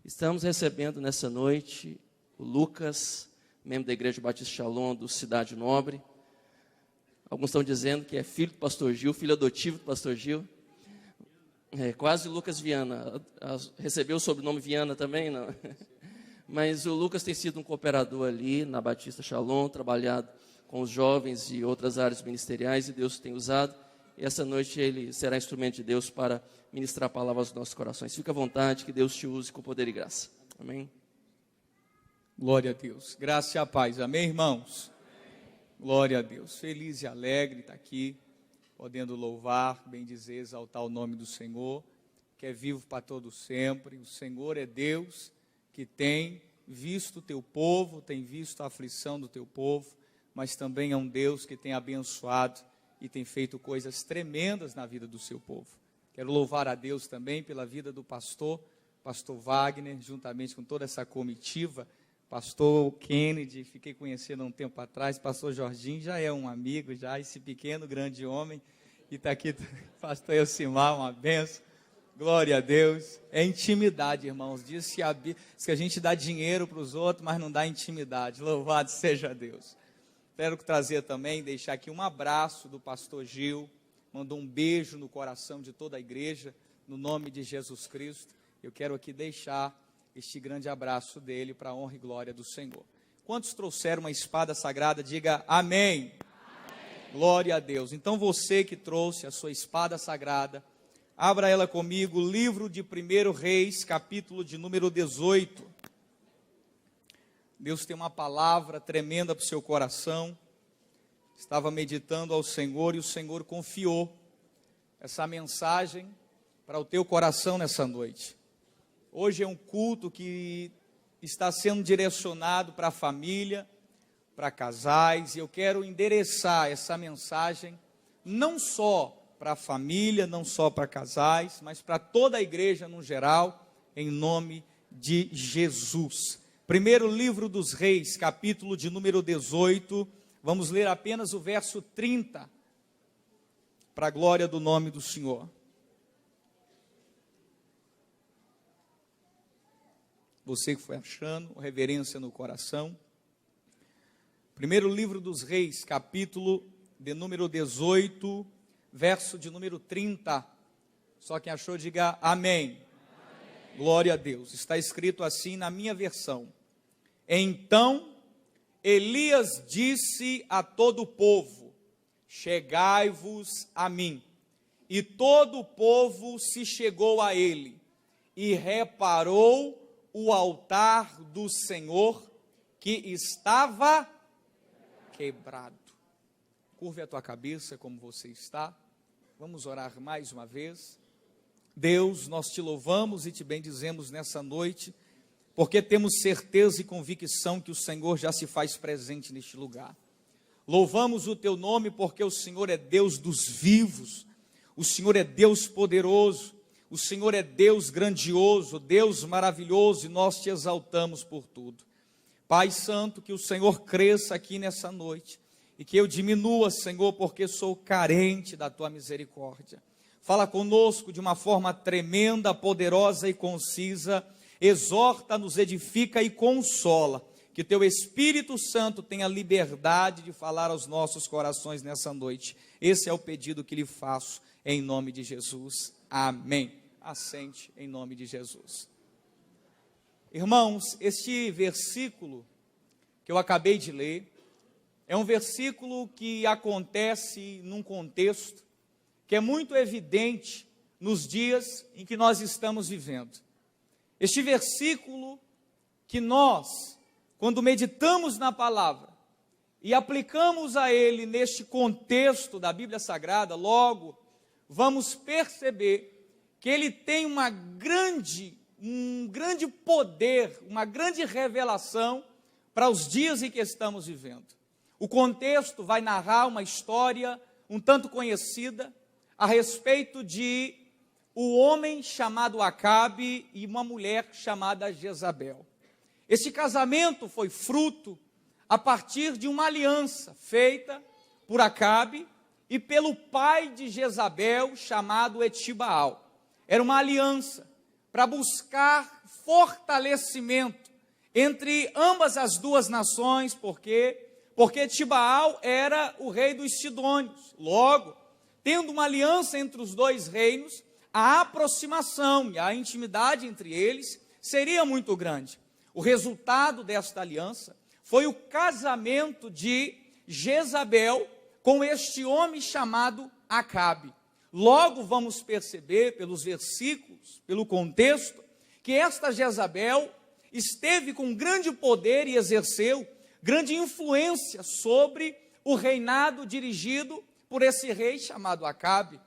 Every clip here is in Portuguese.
Estamos recebendo nessa noite o Lucas, membro da Igreja Batista Shalom do Cidade Nobre. Alguns estão dizendo que é filho do pastor Gil, filho adotivo do pastor Gil. É quase Lucas Viana. Recebeu o sobrenome Viana também? Não. Mas o Lucas tem sido um cooperador ali na Batista Shalom, trabalhado com os jovens e outras áreas ministeriais, e Deus tem usado. E essa noite ele será instrumento de Deus para ministrar a palavra aos nossos corações. Fica à vontade, que Deus te use com poder e graça. Amém? Glória a Deus. Graça e a paz. Amém, irmãos? Glória a Deus. Feliz e alegre estar aqui, podendo louvar, bendizer, exaltar o nome do Senhor, que é vivo para todo sempre. O Senhor é Deus que tem visto o teu povo, tem visto a aflição do teu povo, mas também é um Deus que tem abençoado e tem feito coisas tremendas na vida do seu povo. Quero louvar a Deus também pela vida do pastor Wagner, juntamente com toda essa comitiva, pastor Kennedy, fiquei conhecendo há um tempo atrás, pastor Jorginho, já é um amigo, já esse pequeno, grande homem, e está aqui, pastor Elcimar, uma benção, glória a Deus, é intimidade, irmãos, diz que a gente dá dinheiro para os outros, mas não dá intimidade, louvado seja Deus. Quero trazer também, deixar aqui um abraço do pastor Gil, mandou um beijo no coração de toda a igreja, no nome de Jesus Cristo. Eu quero aqui deixar este grande abraço dele para a honra e glória do Senhor. Quantos trouxeram uma espada sagrada, diga amém. Amém. Glória a Deus. Então você que trouxe a sua espada sagrada, abra ela comigo, livro de 1 Reis, capítulo de número 18. Deus tem uma palavra tremenda para o seu coração. Estava meditando ao Senhor e o Senhor confiou essa mensagem para o teu coração nessa noite. Hoje é um culto que está sendo direcionado para a família, para casais, e eu quero endereçar essa mensagem não só para a família, não só para casais, mas para toda a igreja no geral, em nome de Jesus. Primeiro livro dos Reis, capítulo de número 18, vamos ler apenas o verso 30, para a glória do nome do Senhor. Você que foi achando, reverência no coração. Primeiro livro dos Reis, capítulo de número 18, verso de número 30. Só quem achou, diga amém. Amém. Glória a Deus. Está escrito assim na minha versão. Então Elias disse a todo o povo: chegai-vos a mim. E todo o povo se chegou a ele, e reparou o altar do Senhor, que estava quebrado. Curve a tua cabeça como você está. Vamos orar mais uma vez. Deus, nós te louvamos e te bendizemos nessa noite, porque temos certeza e convicção que o Senhor já se faz presente neste lugar. Louvamos o teu nome porque o Senhor é Deus dos vivos, o Senhor é Deus poderoso, o Senhor é Deus grandioso, Deus maravilhoso, e nós te exaltamos por tudo. Pai Santo, que o Senhor cresça aqui nessa noite, e que eu diminua, Senhor, porque sou carente da tua misericórdia. Fala conosco de uma forma tremenda, poderosa e concisa, exorta, nos edifica e consola, que teu Espírito Santo tenha liberdade de falar aos nossos corações nessa noite. Esse é o pedido que lhe faço, em nome de Jesus. Amém. Assente em nome de Jesus. Irmãos, este versículo que eu acabei de ler, é um versículo que acontece num contexto que é muito evidente nos dias em que nós estamos vivendo. Este versículo que nós, quando meditamos na palavra e aplicamos a ele neste contexto da Bíblia Sagrada, logo vamos perceber que ele tem um grande poder, uma grande revelação para os dias em que estamos vivendo. O contexto vai narrar uma história um tanto conhecida a respeito de um homem chamado Acabe e uma mulher chamada Jezabel. Esse casamento foi fruto a partir de uma aliança feita por Acabe e pelo pai de Jezabel, chamado Etibaal. Era uma aliança para buscar fortalecimento entre ambas as duas nações, porque Tibaal era o rei dos Sidônios. Logo, tendo uma aliança entre os dois reinos, a aproximação e a intimidade entre eles seria muito grande. O resultado desta aliança foi o casamento de Jezabel com este homem chamado Acabe. Logo vamos perceber pelos versículos, pelo contexto, que esta Jezabel esteve com grande poder e exerceu grande influência sobre o reinado dirigido por esse rei chamado Acabe.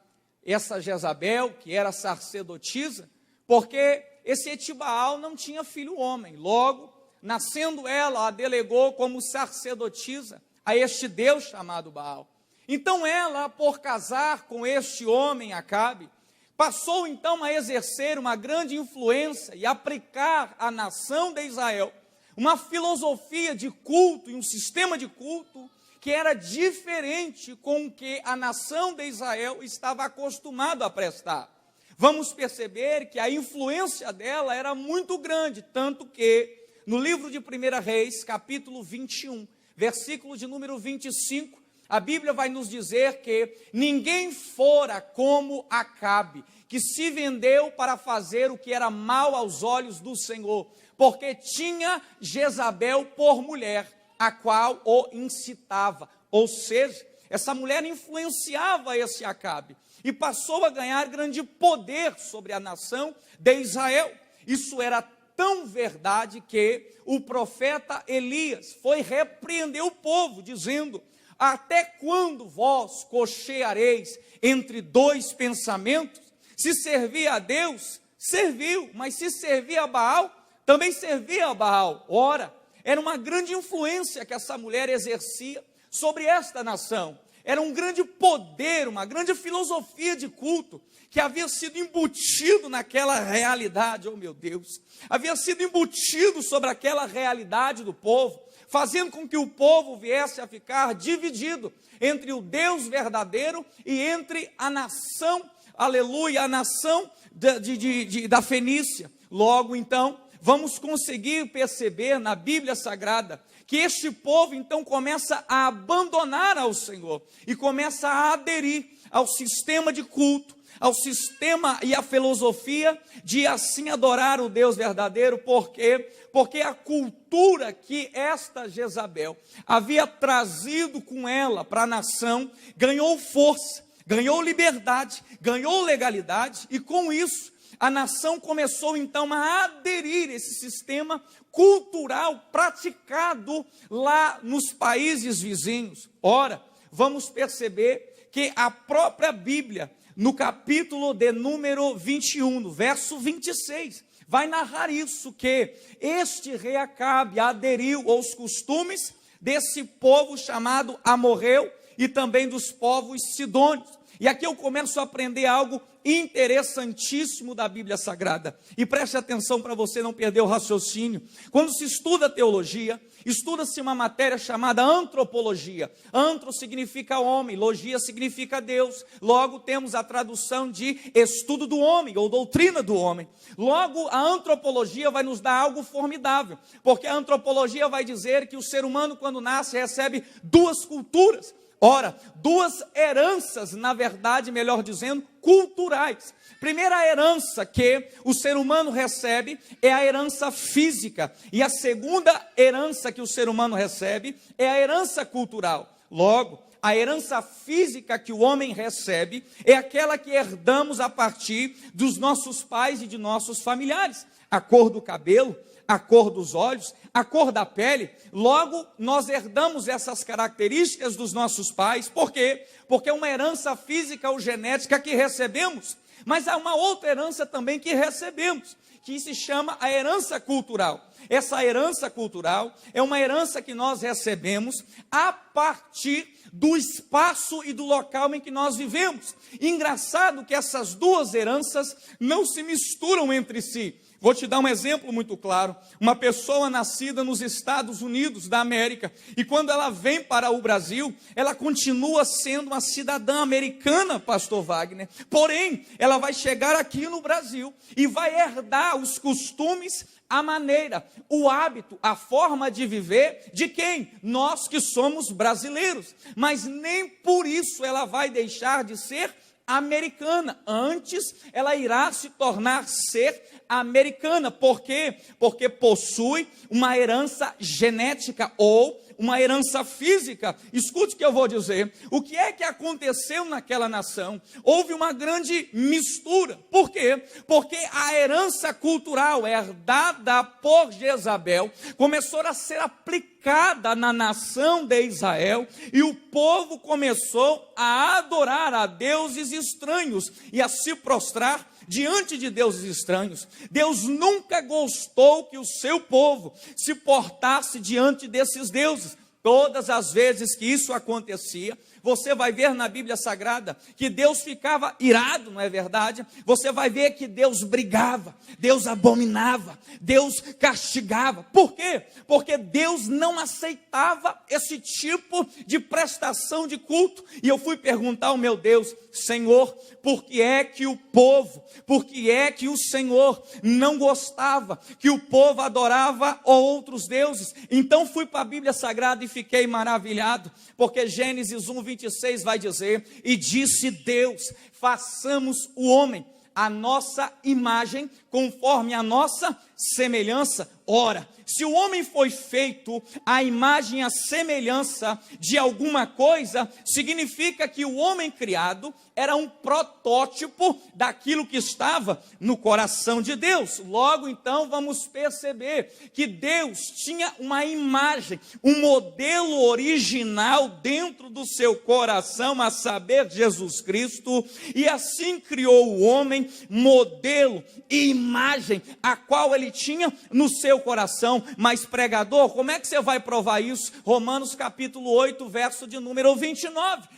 Essa Jezabel, que era sacerdotisa, porque esse Etibaal não tinha filho homem. Logo, nascendo ela, a delegou como sacerdotisa a este Deus chamado Baal. Então ela, por casar com este homem Acabe, passou então a exercer uma grande influência e aplicar à nação de Israel uma filosofia de culto e um sistema de culto que era diferente com o que a nação de Israel estava acostumado a prestar. Vamos perceber que a influência dela era muito grande, tanto que no livro de 1 Reis, capítulo 21, versículo de número 25, a Bíblia vai nos dizer que ninguém fora como Acabe, que se vendeu para fazer o que era mal aos olhos do Senhor, porque tinha Jezabel por mulher, a qual o incitava. Ou seja, essa mulher influenciava esse Acabe e passou a ganhar grande poder sobre a nação de Israel. Isso era tão verdade que o profeta Elias foi repreender o povo, dizendo: até quando vós cocheareis entre dois pensamentos? Se servia a Deus, serviu, mas se servia a Baal, também servia a Baal. Ora, era uma grande influência que essa mulher exercia sobre esta nação. Era um grande poder, uma grande filosofia de culto que havia sido embutido naquela realidade. Oh meu Deus, havia sido embutido sobre aquela realidade do povo, fazendo com que o povo viesse a ficar dividido entre o Deus verdadeiro e entre a nação, aleluia, a nação da Fenícia. Logo então, vamos conseguir perceber na Bíblia Sagrada que este povo então começa a abandonar ao Senhor e começa a aderir ao sistema de culto, ao sistema e à filosofia de assim adorar o Deus verdadeiro. Por quê? Porque a cultura que esta Jezabel havia trazido com ela para a nação ganhou força, ganhou liberdade, ganhou legalidade, e com isso a nação começou então a aderir a esse sistema cultural praticado lá nos países vizinhos. Ora, vamos perceber que a própria Bíblia, no capítulo de número 21, no verso 26, vai narrar isso, que este rei Acabe aderiu aos costumes desse povo chamado amorreu e também dos povos sidônios. E aqui eu começo a aprender algo interessantíssimo da Bíblia Sagrada. E preste atenção para você não perder o raciocínio. Quando se estuda teologia, estuda-se uma matéria chamada antropologia. Antro significa homem, logia significa Deus. Logo temos a tradução de estudo do homem, ou doutrina do homem. Logo, a antropologia vai nos dar algo formidável, porque a antropologia vai dizer que o ser humano, quando nasce, recebe duas culturas. Ora, duas heranças, na verdade, melhor dizendo, culturais. Primeira herança que o ser humano recebe é a herança física, e a segunda herança que o ser humano recebe é a herança cultural. Logo, a herança física que o homem recebe é aquela que herdamos a partir dos nossos pais e de nossos familiares. A cor do cabelo, a cor dos olhos, a cor da pele. Logo, nós herdamos essas características dos nossos pais. Por quê? Porque é uma herança física ou genética que recebemos, mas há uma outra herança também que recebemos, que se chama a herança cultural. Essa herança cultural é uma herança que nós recebemos a partir do espaço e do local em que nós vivemos. Engraçado que essas duas heranças não se misturam entre si. Vou te dar um exemplo muito claro. Uma pessoa nascida nos Estados Unidos da América, e quando ela vem para o Brasil, ela continua sendo uma cidadã americana, pastor Wagner. Porém, ela vai chegar aqui no Brasil e vai herdar os costumes, a maneira, o hábito, a forma de viver de quem? Nós que somos brasileiros. Mas nem por isso ela vai deixar de ser americana. Antes, ela irá se tornar ser americana. Por quê? Porque possui uma herança genética ou uma herança física. Escute o que eu vou dizer. O que é que aconteceu naquela nação? Houve uma grande mistura. Por quê? Porque a herança cultural herdada por Jezabel começou a ser aplicada na nação de Israel, e o povo começou a adorar a deuses estranhos e a se prostrar diante de deuses estranhos. Deus nunca gostou que o seu povo se portasse diante desses deuses. Todas as vezes que isso acontecia, você vai ver na Bíblia Sagrada que Deus ficava irado, não é verdade? Você vai ver que Deus brigava, Deus abominava, Deus castigava. Por quê? Porque Deus não aceitava esse tipo de prestação de culto. E eu fui perguntar ao meu Deus: Senhor, por que é que o povo, por que é que o Senhor não gostava que o povo adorava outros deuses? Então fui para a Bíblia Sagrada e fiquei maravilhado, porque Gênesis 1:26 vai dizer: e disse Deus, façamos o homem à nossa imagem, conforme a nossa semelhança. Ora, se o homem foi feito à imagem e à semelhança de alguma coisa, significa que o homem criado era um protótipo daquilo que estava no coração de Deus. Logo, então, vamos perceber que Deus tinha uma imagem, um modelo original dentro do seu coração, a saber, Jesus Cristo, e assim criou o homem, modelo e imagem, a qual ele tinha no seu coração. Mas, pregador, como é que você vai provar isso? Romanos capítulo 8, verso de número 29.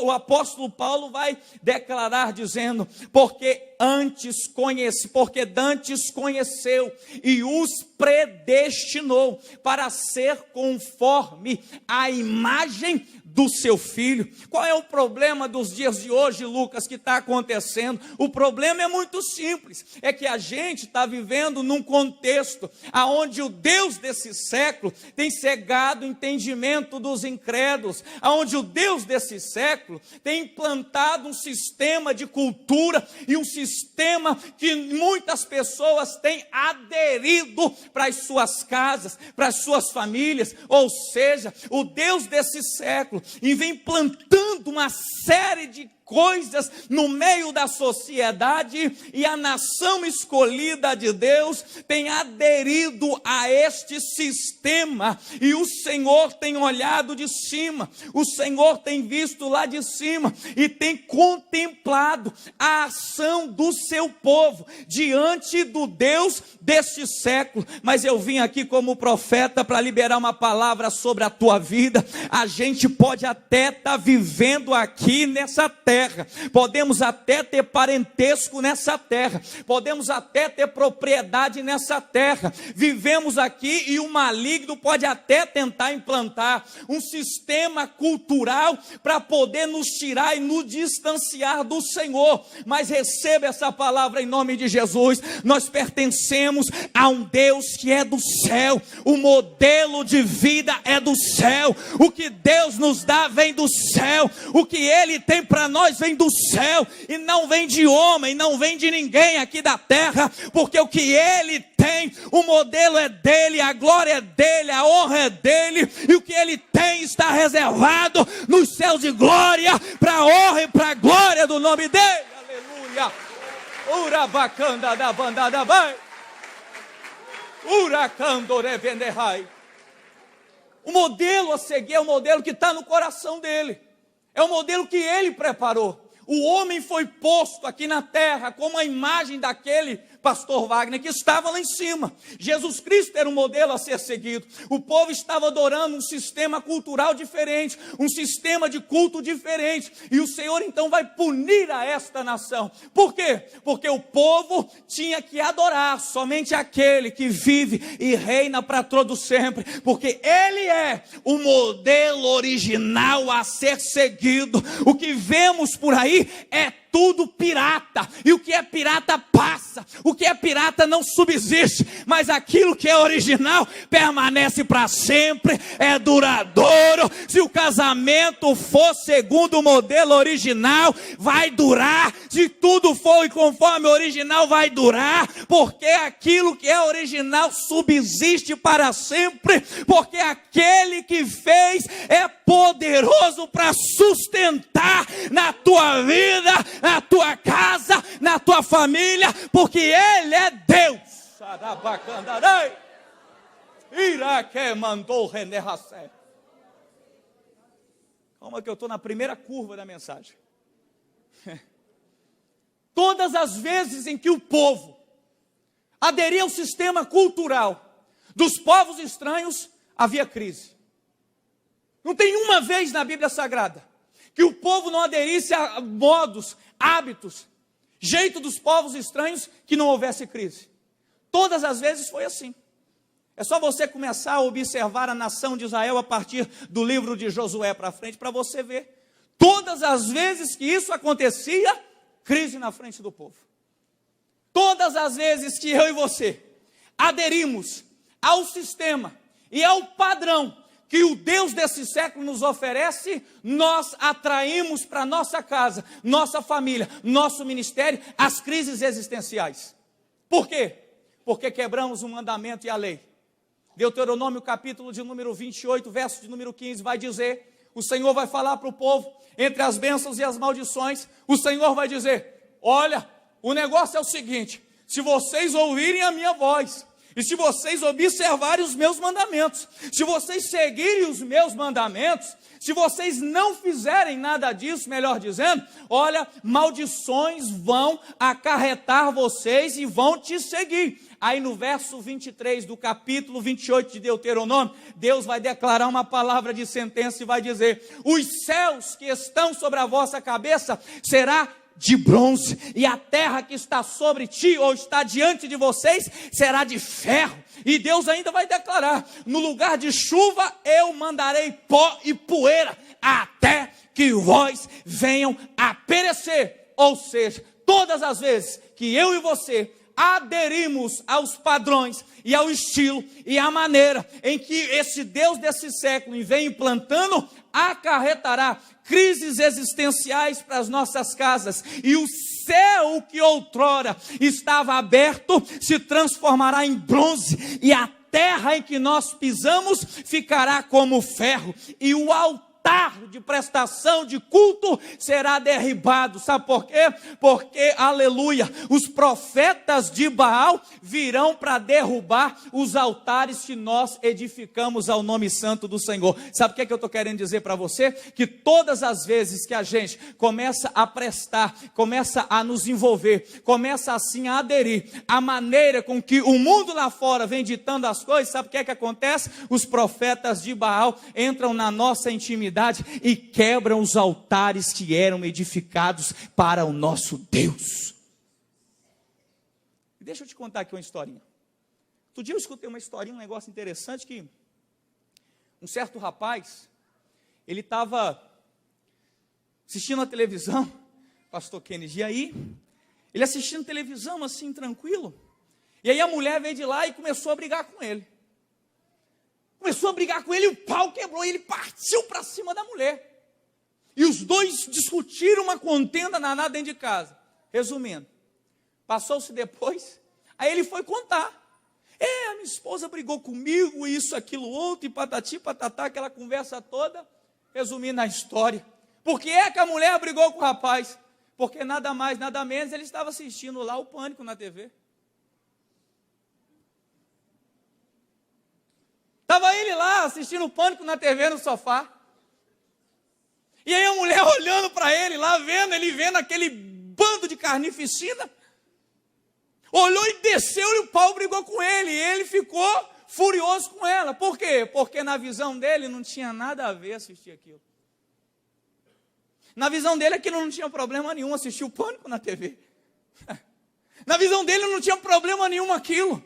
O apóstolo Paulo vai declarar dizendo: porque dantes conheceu e os predestinou para ser conforme a imagem do seu filho. Qual é o problema dos dias de hoje, Lucas, que está acontecendo? O problema é muito simples, é que a gente está vivendo num contexto onde o Deus desse século tem cegado o entendimento dos incrédulos, onde o Deus desse século tem implantado um sistema de cultura e um sistema que muitas pessoas têm aderido para as suas casas, para as suas famílias. Ou seja, o Deus desse século e vem plantando uma série de coisas no meio da sociedade, e a nação escolhida de Deus tem aderido a este sistema, e o Senhor tem olhado de cima, o Senhor tem visto lá de cima e tem contemplado a ação do seu povo diante do Deus deste século. Mas eu vim aqui como profeta para liberar uma palavra sobre a tua vida. A gente pode até estar vivendo aqui nessa terra, podemos até ter parentesco nessa terra, podemos até ter propriedade nessa terra, vivemos aqui, e o maligno pode até tentar implantar um sistema cultural para poder nos tirar e nos distanciar do Senhor. Mas receba essa palavra em nome de Jesus. Nós pertencemos a um Deus que é do céu, o modelo de vida é do céu, o que Deus nos dá vem do céu, o que Ele tem para nós vem do céu, e não vem de homem, não vem de ninguém aqui da terra, porque o que Ele tem, o modelo é dele, a glória é dele, a honra é dele, e o que Ele tem está reservado nos céus de glória, para a honra e para a glória do nome dele. Aleluia. Urabacanda da bandada vai. Uracandore venderai. O modelo a seguir é o modelo que está no coração dele, é o modelo que ele preparou. O homem foi posto aqui na terra como a imagem daquele pastor Wagner, que estava lá em cima. Jesus Cristo era um modelo a ser seguido. O povo estava adorando um sistema cultural diferente, um sistema de culto diferente. E o Senhor então vai punir a esta nação. Por quê? Porque o povo tinha que adorar somente aquele que vive e reina para todo sempre. Porque Ele é o modelo original a ser seguido. O que vemos por aí é tudo pirata, e o que é pirata passa, o que é pirata não subsiste, mas aquilo que é original permanece para sempre, é duradouro. Se o casamento for segundo o modelo original, vai durar. Se tudo for conforme o original, vai durar, porque aquilo que é original subsiste para sempre, porque aquele que fez é poderoso para sustentar na tua vida, na tua casa, na tua família, porque Ele é Deus. Calma que eu estou na primeira curva da mensagem. Todas as vezes em que o povo aderia ao sistema cultural dos povos estranhos, havia crise. Não tem uma vez na Bíblia Sagrada que o povo não aderisse a modos, hábitos, jeito dos povos estranhos, que não houvesse crise. Todas as vezes foi assim. É só você começar a observar a nação de Israel a partir do livro de Josué para frente, para você ver. Todas as vezes que isso acontecia, crise na frente do povo. Todas as vezes que eu e você aderimos ao sistema e ao padrão que o Deus desse século nos oferece, nós atraímos para nossa casa, nossa família, nosso ministério, as crises existenciais. Por quê? Porque quebramos o mandamento e a lei. Deuteronômio capítulo de número 28, verso de número 15, vai dizer, o Senhor vai falar para o povo, entre as bênçãos e as maldições, o Senhor vai dizer, olha, o negócio é o seguinte, se vocês ouvirem a minha voz, e se vocês observarem os meus mandamentos, se vocês seguirem os meus mandamentos, se vocês não fizerem nada disso, melhor dizendo, olha, maldições vão acarretar vocês e vão te seguir. Aí no verso 23 do capítulo 28 de Deuteronômio, Deus vai declarar uma palavra de sentença e vai dizer, os céus que estão sobre a vossa cabeça será de bronze, e a terra que está sobre ti, ou está diante de vocês, será de ferro. E Deus ainda vai declarar, no lugar de chuva, eu mandarei pó e poeira, até que vós venham a perecer. Ou seja, todas as vezes que eu e você aderimos aos padrões e ao estilo e à maneira em que esse Deus desse século vem implantando, acarretará crises existenciais para as nossas casas, e o céu que outrora estava aberto se transformará em bronze, e a terra em que nós pisamos ficará como ferro, e o altar de prestação de culto será derribado. Sabe por quê? Porque, aleluia, os profetas de Baal virão para derrubar os altares que nós edificamos ao nome santo do Senhor. Sabe o que eu estou querendo dizer para você? Que todas as vezes que a gente começa a prestar, começa a nos envolver, começa assim a aderir à maneira com que o mundo lá fora vem ditando as coisas, sabe o que acontece? Os profetas de Baal entram na nossa intimidade e quebram os altares que eram edificados para o nosso Deus. Deixa eu te contar aqui uma historinha. Outro dia eu escutei uma historinha, um negócio interessante, que um certo rapaz, ele estava assistindo a televisão, pastor Kennedy, e aí, ele assistindo televisão assim, tranquilo, e aí a mulher veio de lá e começou a brigar com ele. Começou a brigar com ele, e o pau quebrou, e ele partiu para cima da mulher. E os dois discutiram uma contenda danada dentro de casa. Resumindo, passou-se depois, aí ele foi contar. A minha esposa brigou comigo, isso, aquilo, outro, e patati, patatá, aquela conversa toda. Resumindo a história. Por que é que a mulher brigou com o rapaz? Porque nada mais, nada menos, ele estava assistindo lá o Pânico na TV. Estava ele lá assistindo o Pânico na TV no sofá. E aí a mulher olhando para ele lá, vendo aquele bando de carnificina. olhou e desceu e o pau brigou com ele. E ele ficou furioso com ela. Por quê? Porque na visão dele não tinha nada a ver assistir aquilo. Na visão dele aquilo não tinha problema nenhum assistir o Pânico na TV. Na visão dele não tinha problema nenhum aquilo.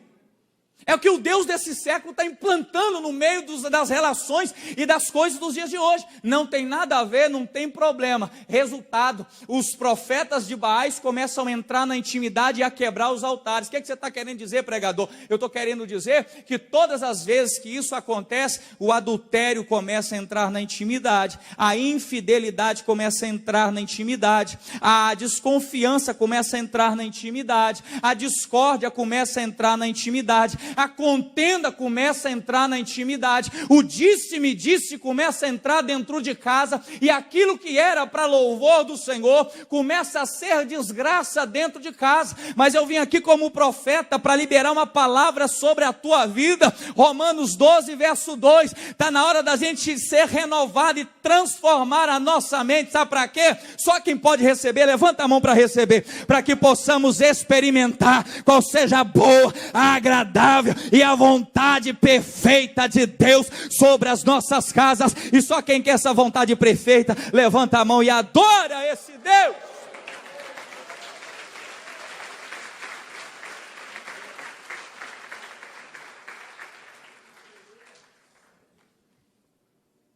É o que o Deus desse século está implantando no meio das relações e das coisas dos dias de hoje. Não tem nada a ver, não tem problema. Resultado, os profetas de Baais começam a entrar na intimidade e a quebrar os altares. O que você está querendo dizer, pregador? Eu estou querendo dizer que todas as vezes que isso acontece, o adultério começa a entrar na intimidade, a infidelidade começa a entrar na intimidade, a desconfiança começa a entrar na intimidade, a discórdia começa a entrar na intimidade, a contenda começa a entrar na intimidade, o disse-me disse começa a entrar dentro de casa, e aquilo que era para louvor do Senhor começa a ser desgraça dentro de casa. Mas eu vim aqui como profeta para liberar uma palavra sobre a tua vida. Romanos 12 verso 2, está na hora da gente ser renovado e transformar a nossa mente. Sabe para quê? Só quem pode receber, levanta a mão para receber, para que possamos experimentar qual seja a boa, a agradável e a vontade perfeita de Deus sobre as nossas casas. E só quem quer essa vontade perfeita, levanta a mão e adora esse Deus.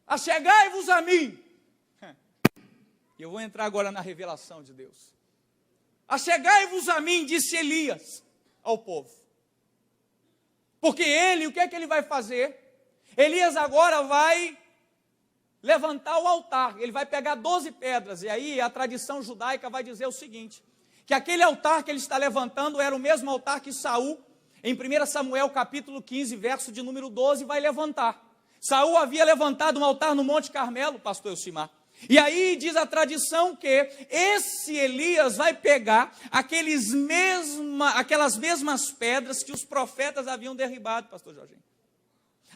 Achegai-vos a mim. E eu vou entrar agora na revelação de Deus. Achegai-vos a mim, disse Elias ao povo. Porque ele, o que é que ele vai fazer? Elias agora vai levantar o altar. Ele vai pegar 12 pedras. E aí a tradição judaica vai dizer o seguinte, que aquele altar que ele está levantando era o mesmo altar que Saul, em 1 Samuel capítulo 15, verso de número 12, vai levantar. Saul havia levantado um altar no Monte Carmelo, pastor Elcimar. E aí diz a tradição que esse Elias vai pegar aquelas mesmas pedras que os profetas haviam derribado, pastor Jorginho.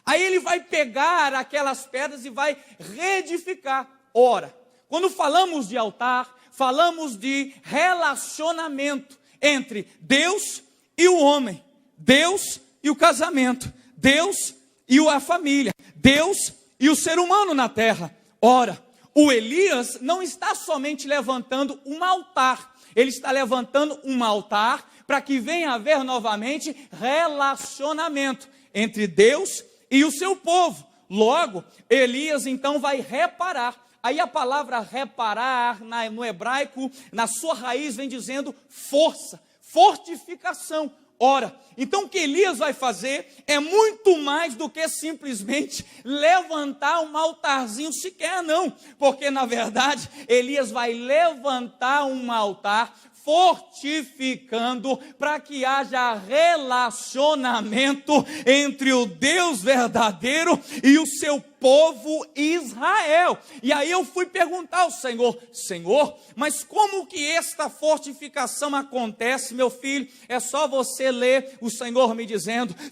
Aí ele vai pegar aquelas pedras e vai reedificar. Ora, quando falamos de altar, falamos de relacionamento entre Deus e o homem, Deus e o casamento, Deus e a família, Deus e o ser humano na terra. Ora, o Elias não está somente levantando um altar, ele está levantando um altar para que venha haver novamente relacionamento entre Deus e o seu povo. Logo, Elias então vai reparar. Aí a palavra reparar no hebraico, na sua raiz vem dizendo força, fortificação. Ora, então o que Elias vai fazer é muito mais do que simplesmente levantar um altarzinho sequer, não. Porque na verdade, Elias vai levantar um altar fortificando para que haja relacionamento entre o Deus verdadeiro e o seu povo Israel. E aí eu fui perguntar ao Senhor, mas como que esta fortificação acontece, meu filho? É só você ler o Senhor me dizendo, 2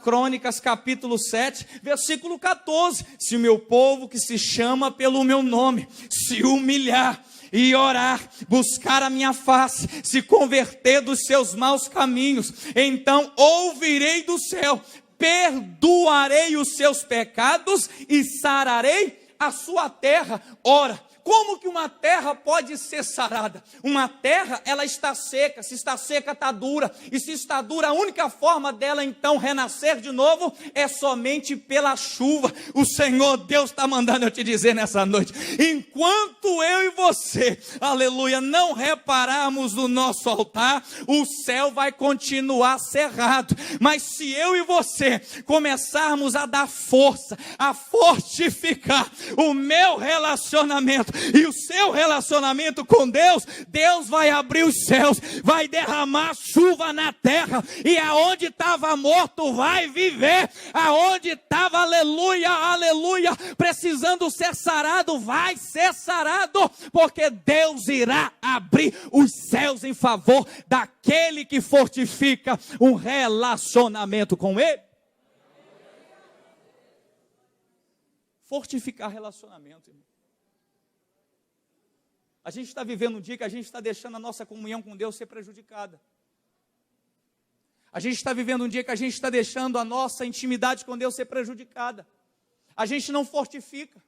Crônicas capítulo 7, versículo 14, se o meu povo que se chama pelo meu nome, se humilhar, e orar, buscar a minha face, se converter dos seus maus caminhos, então ouvirei do céu, perdoarei os seus pecados e sararei a sua terra. Ora, como que uma terra pode ser sarada? Uma terra, ela está seca, se está seca está dura, e se está dura, a única forma dela então renascer de novo, é somente pela chuva. O Senhor Deus está mandando eu te dizer nessa noite, enquanto eu e você, aleluia, não repararmos no nosso altar, o céu vai continuar cerrado. Mas se eu e você começarmos a dar força, a fortificar o meu relacionamento, e o seu relacionamento com Deus, Deus vai abrir os céus, vai derramar chuva na terra, e aonde estava morto vai viver, aonde estava, aleluia, aleluia, precisando ser sarado, vai ser sarado, porque Deus irá abrir os céus em favor daquele que fortifica um relacionamento com Ele. Fortificar relacionamento, irmão. A gente está vivendo um dia que a gente está deixando a nossa comunhão com Deus ser prejudicada. A gente está vivendo um dia que a gente está deixando a nossa intimidade com Deus ser prejudicada. A gente não fortifica.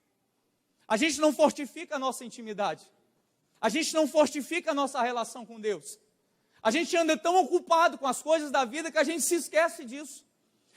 A gente não fortifica a nossa intimidade. A gente não fortifica a nossa relação com Deus. A gente anda tão ocupado com as coisas da vida que a gente se esquece disso.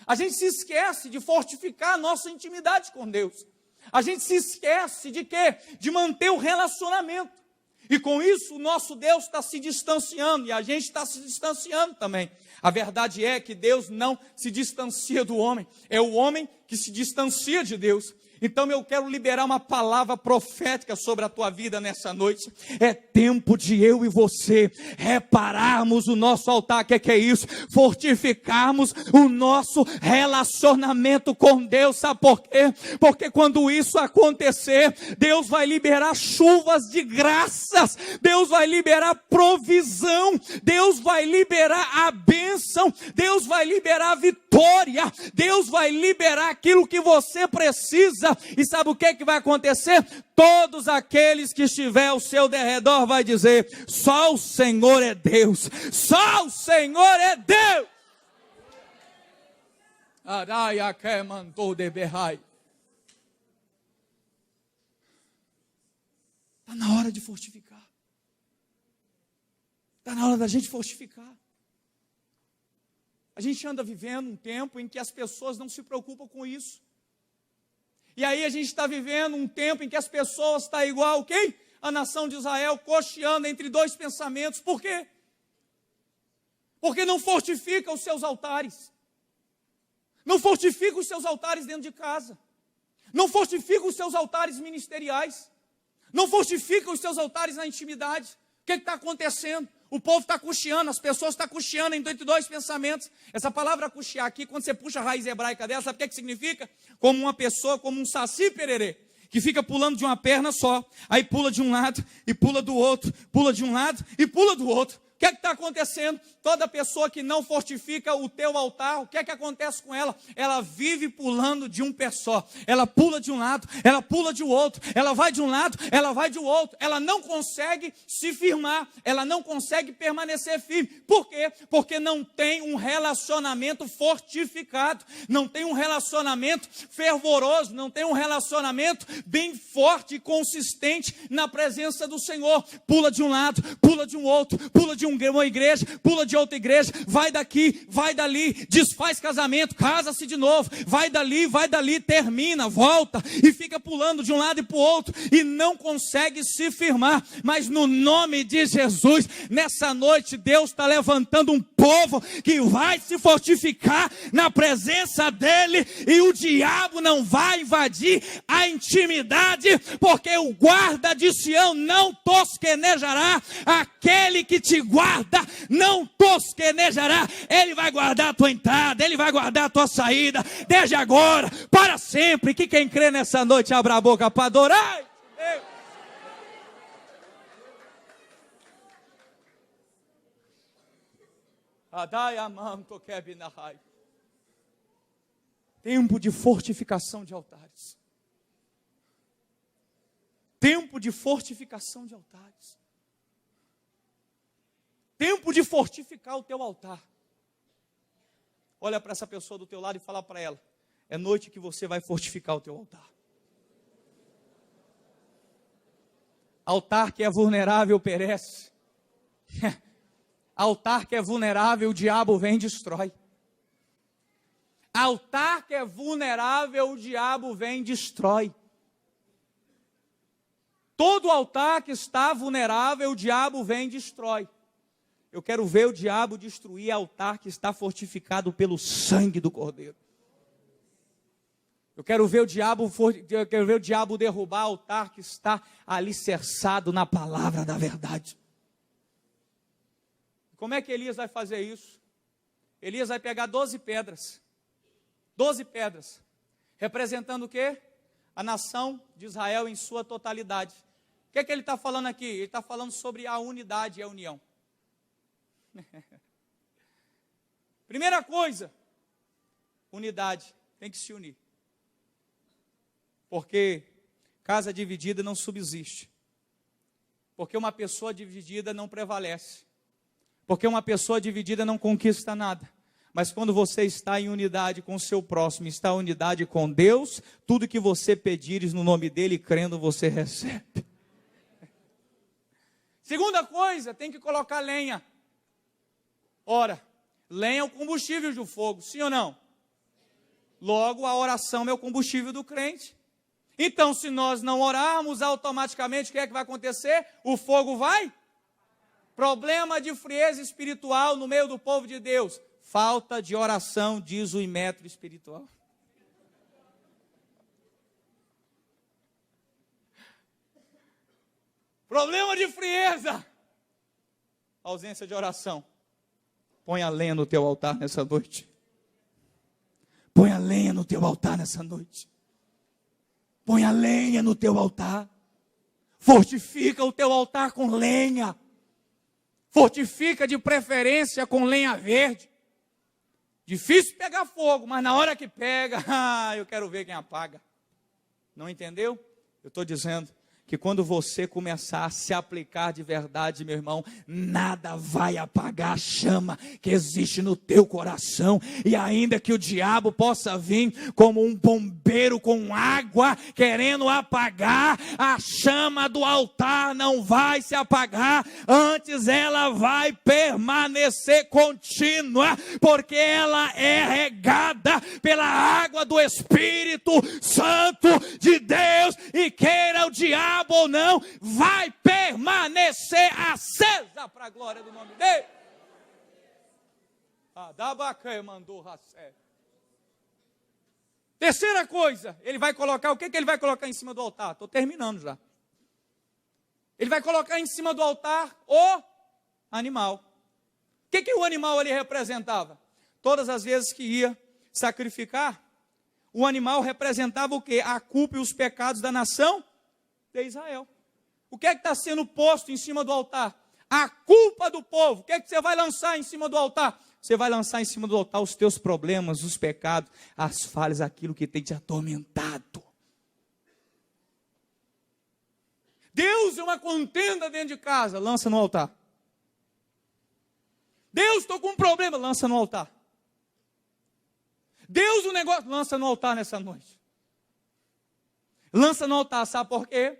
A gente se esquece de fortificar a nossa intimidade com Deus. A gente se esquece de quê? De manter o relacionamento. E com isso o nosso Deus está se distanciando e a gente está se distanciando também. A verdade é que Deus não se distancia do homem. É o homem que se distancia de Deus. Então eu quero liberar uma palavra profética sobre a tua vida nessa noite. É tempo de eu e você repararmos o nosso altar. O que é isso? Fortificarmos o nosso relacionamento com Deus. Sabe por quê? Porque quando isso acontecer, Deus vai liberar chuvas de graças, Deus vai liberar provisão, Deus vai liberar a bênção, Deus vai liberar a vitória, Deus vai liberar aquilo que você precisa. E sabe o que vai acontecer? Todos aqueles que estiver ao seu derredor vai dizer: só o Senhor é Deus, só o Senhor é Deus. Araia que mandou de berrai. Está na hora de fortificar. Está na hora da gente fortificar. A gente anda vivendo um tempo em que as pessoas não se preocupam com isso. E aí a gente está vivendo um tempo em que as pessoas estão igual quem? A nação de Israel, cocheando entre dois pensamentos. Por quê? Porque não fortifica os seus altares. Não fortifica os seus altares dentro de casa. Não fortifica os seus altares ministeriais. Não fortifica os seus altares na intimidade. O que está acontecendo? O povo está cocheando, as pessoas estão cocheando entre dois pensamentos. Essa palavra cochear aqui, quando você puxa a raiz hebraica dela, sabe o que significa? Como uma pessoa, como um saci pererê, que fica pulando de uma perna só, aí pula de um lado e pula do outro, pula de um lado e pula do outro. O que está acontecendo? Toda pessoa que não fortifica o teu altar, o que acontece com ela? Ela vive pulando de um pé só. Ela pula de um lado, ela pula de outro. Ela vai de um lado, ela vai de outro. Ela não consegue se firmar. Ela não consegue permanecer firme. Por quê? Porque não tem um relacionamento fortificado. Não tem um relacionamento fervoroso. Não tem um relacionamento bem forte e consistente na presença do Senhor. Pula de um lado, pula de um outro, pula de uma igreja, pula de outra igreja, vai daqui, vai dali, desfaz casamento, casa-se de novo, vai dali, termina, volta, e fica pulando de um lado e para o outro, e não consegue se firmar. Mas no nome de Jesus, nessa noite, Deus está levantando um povo que vai se fortificar na presença dEle, e o diabo não vai invadir a intimidade, porque o guarda de Sião não tosquenejará. Aquele que te guarda não tosquenejará. Ele vai guardar a tua entrada, Ele vai guardar a tua saída, desde agora, para sempre. Que quem crê nessa noite, abra a boca para adorar. Tempo de fortificação de altares. Tempo de fortificação de altares. Tempo de fortificar o teu altar. Olha para essa pessoa do teu lado e fala para ela: é noite que você vai fortificar o teu altar. Altar que é vulnerável perece. Altar que é vulnerável, o diabo vem e destrói. Altar que é vulnerável, o diabo vem e destrói. Todo altar que está vulnerável, o diabo vem e destrói. Eu quero ver o diabo destruir altar que está fortificado pelo sangue do Cordeiro. Eu quero ver o diabo derrubar altar que está alicerçado na palavra da verdade. Como é que Elias vai fazer isso? Elias vai pegar 12 pedras. 12 pedras. Representando o quê? A nação de Israel em sua totalidade. O que é que ele está falando aqui? Ele está falando sobre a unidade e a união. Primeira coisa, unidade, tem que se unir. Porque casa dividida não subsiste. Porque uma pessoa dividida não prevalece. Porque uma pessoa dividida não conquista nada. Mas quando você está em unidade com o seu próximo, está em unidade com Deus, tudo que você pedires no nome dele, crendo, você recebe. Segunda coisa, tem que colocar lenha. Ora, lenha é o combustível do fogo, sim ou não? Logo, a oração é o combustível do crente. Então, se nós não orarmos, automaticamente, o que é que vai acontecer? O fogo vai? Problema de frieza espiritual no meio do povo de Deus. Falta de oração, diz o Imetro espiritual. Problema de frieza. Ausência de oração. Põe a lenha no teu altar nessa noite. Põe a lenha no teu altar nessa noite. Põe a lenha no teu altar. Fortifica o teu altar com lenha. Fortifica de preferência com lenha verde. Difícil pegar fogo, mas na hora que pega, eu quero ver quem apaga. Não entendeu? Eu estou dizendo que quando você começar a se aplicar de verdade, meu irmão, nada vai apagar a chama que existe no teu coração. E ainda que o diabo possa vir como um bombeiro com água, querendo apagar, a chama do altar não vai se apagar. Antes ela vai permanecer contínua, porque ela é regada pela água do Espírito Santo de Deus. E queira o diabo ou não, vai permanecer acesa para a glória do nome dele. Terceira coisa, ele vai colocar, o que ele vai colocar em cima do altar? Estou terminando já. Ele vai colocar em cima do altar o animal. O que o animal ali representava? Todas as vezes que ia sacrificar, o animal representava o quê? A culpa e os pecados da nação de Israel. O que é que está sendo posto em cima do altar? A culpa do povo. O que é que você vai lançar em cima do altar? Você vai lançar em cima do altar os teus problemas, os pecados, as falhas, aquilo que tem te atormentado. Deus é uma contenda dentro de casa, lança no altar. Deus, estou com um problema, lança no altar. Deus, um negócio, lança no altar nessa noite. Lança no altar, sabe por quê?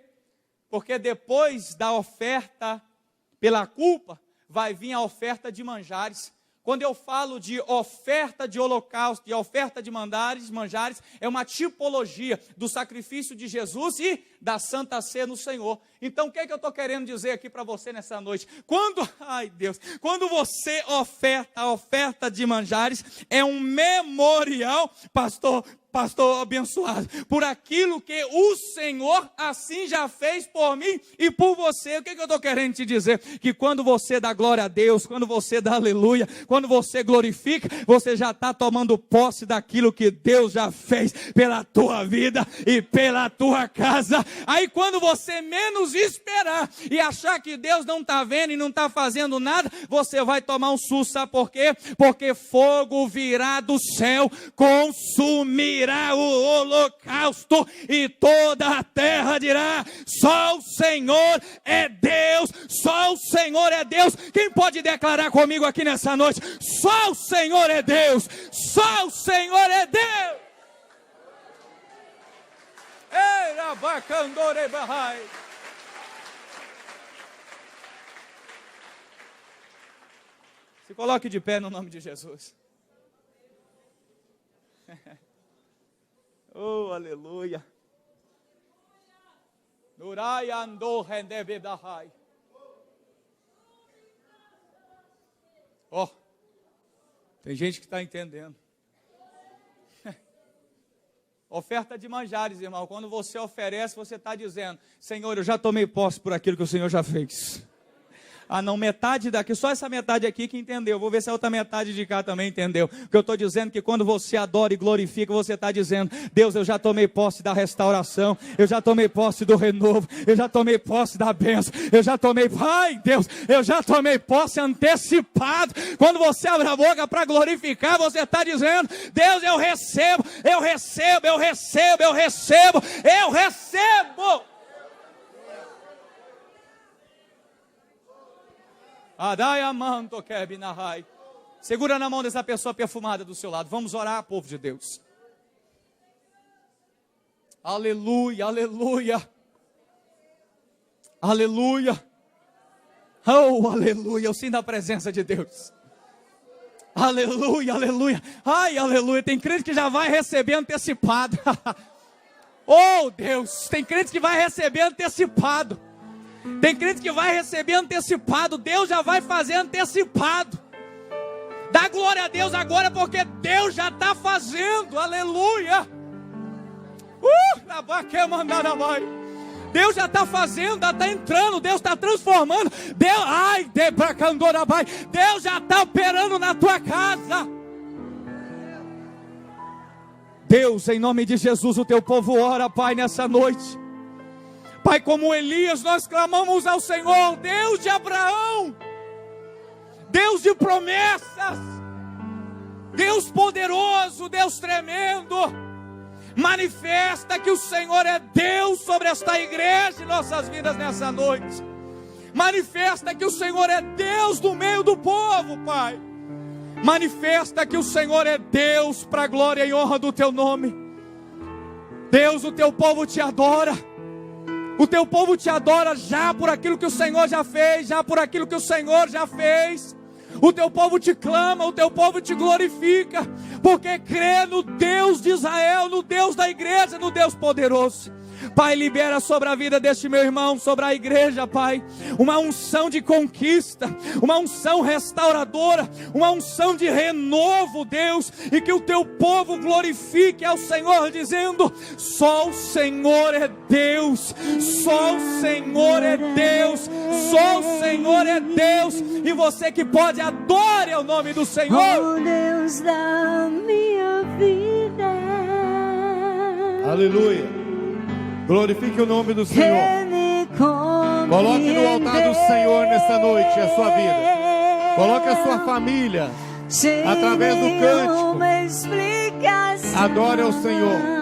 Porque depois da oferta pela culpa, vai vir a oferta de manjares. Quando eu falo de oferta de holocausto e oferta de manjares, é uma tipologia do sacrifício de Jesus e da Santa Ceia no Senhor. Então, o que é que eu estou querendo dizer aqui para você nessa noite? Quando você oferta a oferta de manjares, é um memorial, pastor abençoado, por aquilo que o Senhor assim já fez por mim e por você. O que eu estou querendo te dizer? Que quando você dá glória a Deus, quando você dá aleluia, quando você glorifica, você já está tomando posse daquilo que Deus já fez pela tua vida e pela tua casa. Aí quando você menos esperar e achar que Deus não está vendo e não está fazendo nada, você vai tomar um susto. Sabe por quê? Porque fogo virá do céu, consumirá o holocausto e toda a terra dirá: só o Senhor é Deus, só o Senhor é Deus. Quem pode declarar comigo aqui nessa noite? Só o Senhor é Deus, só o Senhor é Deus. Se coloque de pé no nome de Jesus. Oh, aleluia. Oh, tem gente que está entendendo. Oferta de manjares, irmão. Quando você oferece, você está dizendo: Senhor, eu já tomei posse por aquilo que o Senhor já fez. Ah, não, metade daqui, só essa metade aqui que entendeu. Vou ver se a outra metade de cá também entendeu. Porque eu estou dizendo que quando você adora e glorifica, você está dizendo: Deus, eu já tomei posse da restauração, eu já tomei posse do renovo, eu já tomei posse da bênção, eu já tomei, ai Deus, eu já tomei posse antecipado. Quando você abre a boca para glorificar, você está dizendo: Deus, eu recebo, eu recebo, eu recebo, eu recebo, eu recebo. Segura na mão dessa pessoa perfumada do seu lado. Vamos orar, povo de Deus. Aleluia, aleluia. Aleluia. Oh, aleluia. Eu sinto a presença de Deus. Aleluia, aleluia. Ai, aleluia. Tem crente que já vai receber antecipado. Oh, Deus. Tem crente que vai receber antecipado. Tem crente que vai receber antecipado. Deus já vai fazer antecipado. Dá glória a Deus agora, porque Deus já está fazendo. Aleluia. Deus já está fazendo, já está entrando, Deus está transformando. Deus já está operando na tua casa. Deus, em nome de Jesus, o teu povo ora, Pai, nessa noite. Pai, como Elias, nós clamamos ao Senhor, Deus de Abraão, Deus de promessas, Deus poderoso, Deus tremendo. Manifesta que o Senhor é Deus sobre esta igreja e nossas vidas nessa noite. Manifesta que o Senhor é Deus no meio do povo, Pai. Manifesta que o Senhor é Deus para a glória e honra do teu nome. Deus, o teu povo te adora. O teu povo te adora já por aquilo que o Senhor já fez, já por aquilo que o Senhor já fez. O teu povo te clama, o teu povo te glorifica, porque crê no Deus de Israel, no Deus da igreja, no Deus poderoso. Pai, libera sobre a vida deste meu irmão, sobre a igreja, Pai, uma unção de conquista, uma unção restauradora, uma unção de renovo, Deus, e que o teu povo glorifique ao Senhor, dizendo: só o Senhor é Deus, só o Senhor é Deus, só o Senhor é Deus, e você que pode, adore ao nome do Senhor. Oh, Deus da minha vida. Aleluia. Glorifique o nome do Senhor. Coloque no altar do Senhor nessa noite a sua vida. Coloque a sua família através do cântico. Adore ao Senhor.